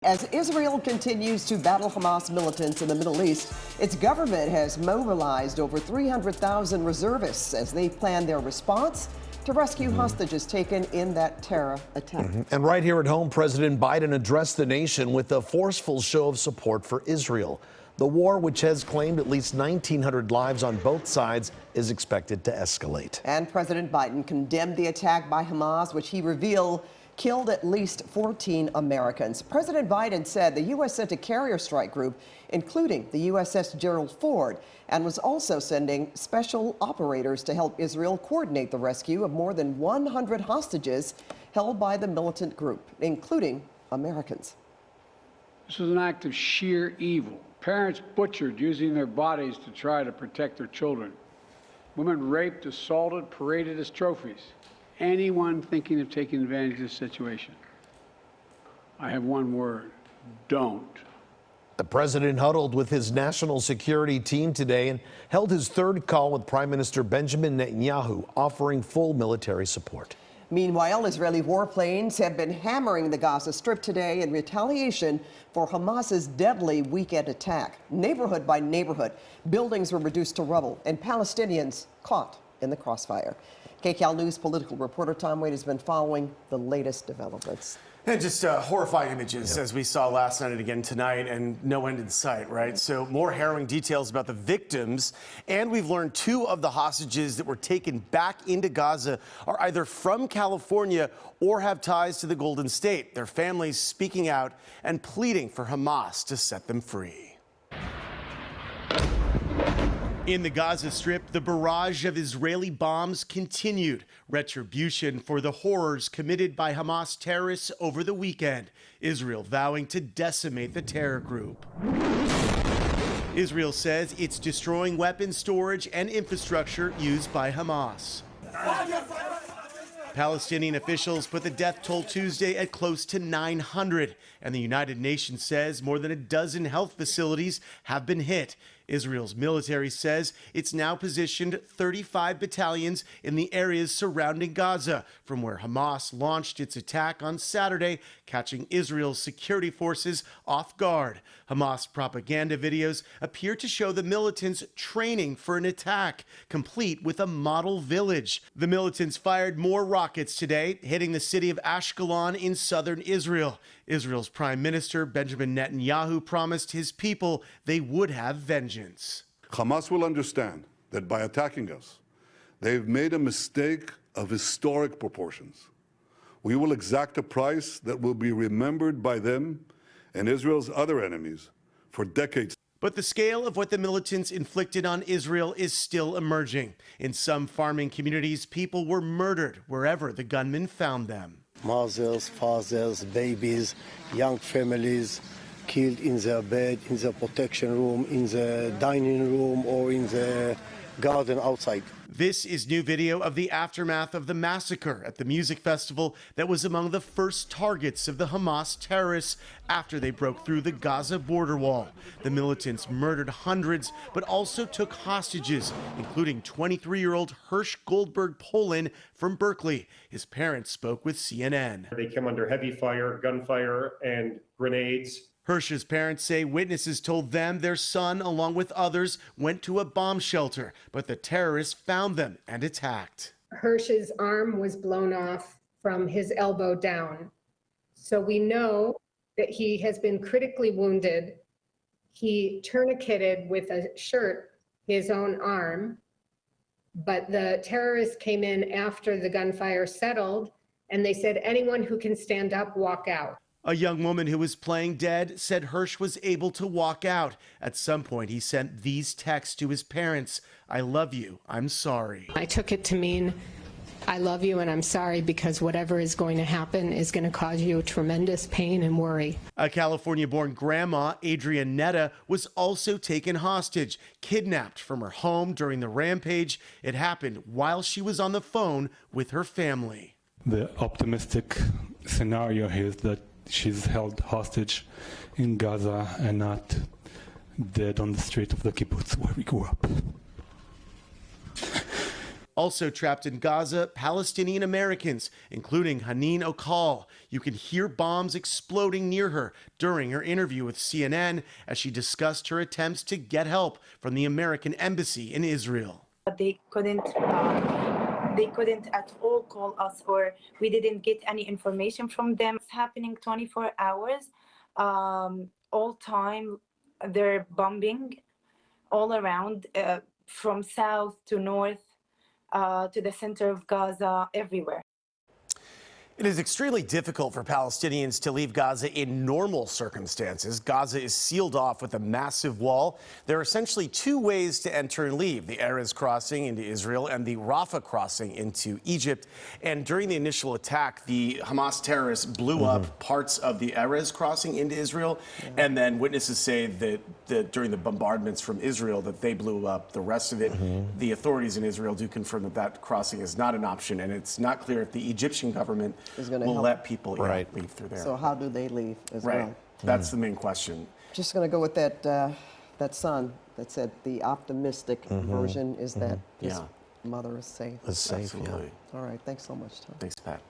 As Israel continues to battle Hamas militants in the Middle East, its government has mobilized over 300,000 reservists as they plan their response to rescue hostages taken in that terror attack. And right here at home, President Biden addressed the nation with a forceful show of support for Israel. The war, which has claimed at least 1,900 lives on both sides, is expected to escalate. And President Biden condemned the attack by Hamas, which he revealed killed at least 14 Americans. President Biden said the U.S. sent a carrier strike group, including the USS Gerald Ford, and was also sending special operators to help Israel coordinate the rescue of more than 100 hostages held by the militant group, including Americans. This was an act of sheer evil. Parents butchered using their bodies to try to protect their children. Women raped, assaulted, paraded as trophies. Anyone thinking of taking advantage of this situation, I have one word: don't. The president huddled with his national security team today and held his third call with Prime Minister Benjamin Netanyahu, offering full military support. Meanwhile, Israeli warplanes have been hammering the Gaza Strip today in retaliation for Hamas's deadly weekend attack. Neighborhood by neighborhood, buildings were reduced to rubble and Palestinians caught in the crossfire. KCAL News political reporter Tom Wade has been following the latest developments. And just horrifying images, as we saw last night and again tonight, and no end in sight, right? So more harrowing details about the victims, and we've learned 2 of the hostages that were taken back into Gaza are either from California or have ties to the Golden State. Their families speaking out and pleading for Hamas to set them free. In the Gaza Strip, the barrage of Israeli bombs continued. Retribution for the horrors committed by Hamas terrorists over the weekend. Israel vowing to decimate the terror group. Israel says it's destroying weapons storage and infrastructure used by Hamas. Palestinian officials put the death toll Tuesday at close to 900, and the United Nations says more than a dozen health facilities have been hit. Israel's military says it's now positioned 35 battalions in the areas surrounding Gaza, from where Hamas launched its attack on Saturday, catching Israel's security forces off guard. Hamas propaganda videos appear to show the militants training for an attack, complete with a model village. The militants fired more rockets today, hitting the city of Ashkelon in southern Israel. Israel's Prime Minister Benjamin Netanyahu promised his people they would have vengeance. Hamas will understand that by attacking us, they've made a mistake of historic proportions. We will exact a price that will be remembered by them and Israel's other enemies for decades. But the scale of what the militants inflicted on Israel is still emerging. In some farming communities, people were murdered wherever the gunmen found them. Mothers, fathers, babies, young families killed in their bed, in the protection room, in the dining room, or in the garden outside. This is new video of the aftermath of the massacre at the music festival that was among the first targets of the Hamas terrorists after they broke through the Gaza border wall. The militants murdered hundreds, but also took hostages, including 23-year-old Hirsch Goldberg Polin from Berkeley. His parents spoke with CNN. They came under heavy fire, gunfire, and grenades. Hirsch's parents say witnesses told them their son, along with others, went to a bomb shelter, but the terrorists found them and attacked. Hirsch's arm was blown off from his elbow down. So we know that he has been critically wounded. He tourniqueted with a shirt his own arm, but the terrorists came in after the gunfire settled, and they said, anyone who can stand up, walk out. A young woman who was playing dead said Hirsch was able to walk out. At some point, he sent these texts to his parents. I love you. I'm sorry. I took it to mean I love you and I'm sorry, because whatever is going to happen is going to cause you tremendous pain and worry. A California-born grandma, Adrienne Netta, was also taken hostage, kidnapped from her home during the rampage. It happened while she was on the phone with her family. The optimistic scenario here is that she's held hostage in Gaza and not dead on the street of the kibbutz where we grew up. Also trapped in Gaza, Palestinian Americans, including Haneen Okal. You can hear bombs exploding near her during her interview with CNN as she discussed her attempts to get help from the American embassy in Israel. They couldn't at all call us, or we didn't get any information from them. It's happening 24 hours, all time. They're bombing all around, from south to north, to the center of Gaza, everywhere. It is extremely difficult for Palestinians to leave Gaza in normal circumstances. Gaza is sealed off with a massive wall. There are essentially two ways to enter and leave: the Erez crossing into Israel and the Rafah crossing into Egypt. And during the initial attack, the Hamas terrorists blew up parts of the Erez crossing into Israel. And then witnesses say that during the bombardments from Israel that they blew up the rest of it. The authorities in Israel do confirm that that crossing is not an option, and it's not clear if the Egyptian government will let people leave through there. So how do they leave as well? That's the main question. Just going to go with that son that said the optimistic version is that his mother is safe. Is safe, Absolutely. All right. Thanks so much, Tom. Thanks, Pat.